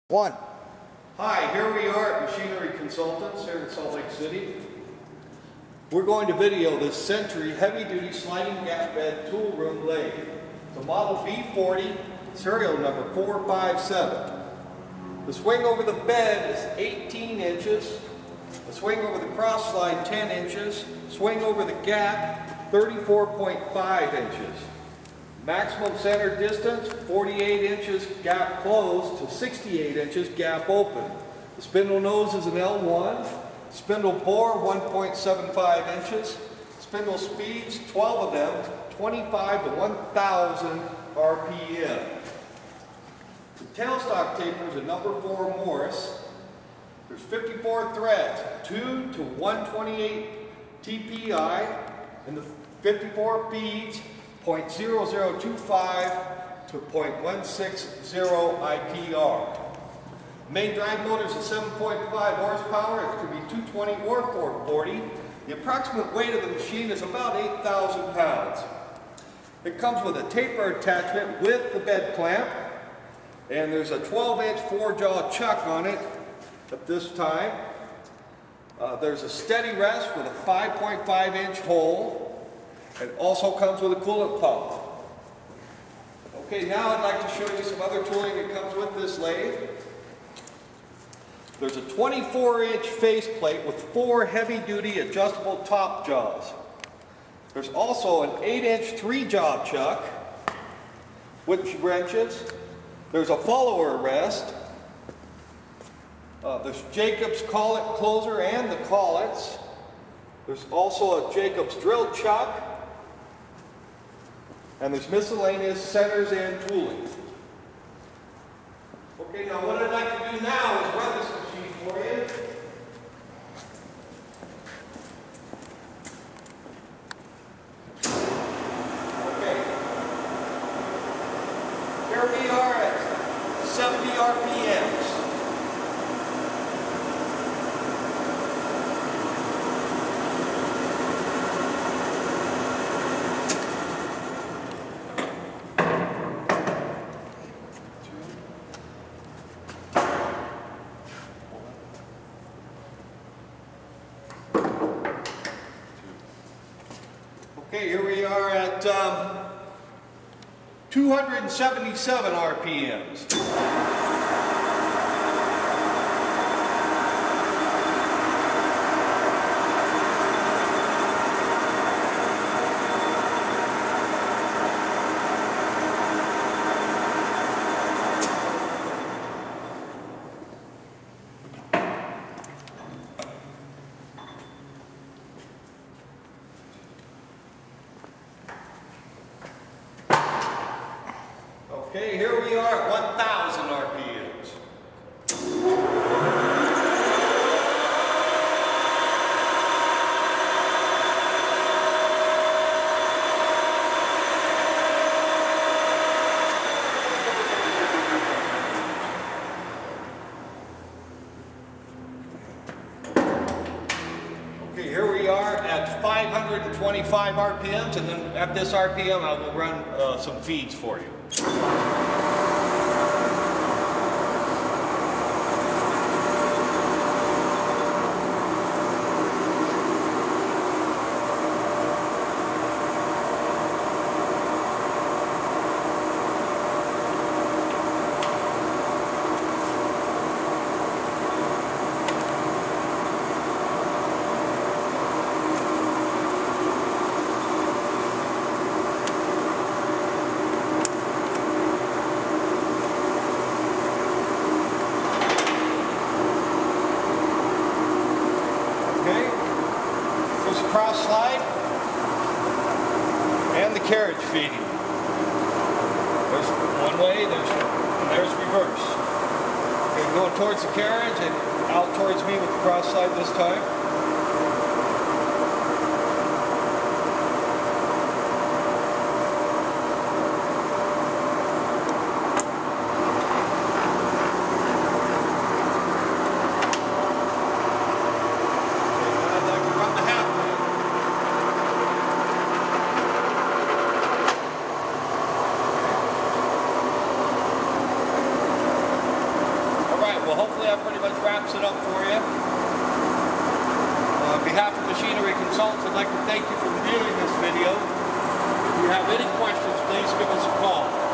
One. Hi, here we are at Machinery Consultants here in Salt Lake City. We're going to video this Century heavy-duty sliding gap bed tool room lathe. It's a model B40, serial number 457. The swing over the bed is 18 inches. The swing over the cross slide 10 inches. Swing over the gap 34.5 inches. Maximum center distance, 48 inches gap closed to 68 inches gap open. The spindle nose is an L1. Spindle bore, 1.75 inches. Spindle speeds, 12 of them, 25 to 1,000 RPM. The tailstock taper is a number 4 Morris. There's 54 threads, 2 to 128 TPI, and the 54 feeds, 0.0025 to 0.160 IPR. Main drive motor is a 7.5 horsepower. It could be 220 or 440. The approximate weight of the machine is about 8,000 pounds. It comes with a taper attachment with the bed clamp, and there's a 12-inch 4-jaw chuck on it at this time. There's a steady rest with a 5.5-inch hole. It also comes with a coolant pump. Okay, now I'd like to show you some other tooling that comes with this lathe. There's a 24-inch faceplate with 4 heavy-duty adjustable top jaws. There's also an 8-inch 3-jaw chuck with wrenches. There's a follower rest. There's Jacob's collet closer and the collets. There's also a Jacob's drill chuck. And there's miscellaneous centers and tooling. Okay, now what I'd like to do now is run this machine for you. Okay. Here we are at 70 RPMs. Okay, here we are at 277 RPMs. Okay, here we are at 1,000 RPMs. Okay, here we are at 525 RPMs, and then at this RPM I will run some feeds for you. Cross slide and the carriage feeding. There's one way, there's reverse. Okay, going towards the carriage and out towards me with the cross slide this time. well, hopefully that pretty much wraps it up for you. On behalf of Machinery Consultants, I'd like to thank you for viewing this video. If you have any questions, please give us a call.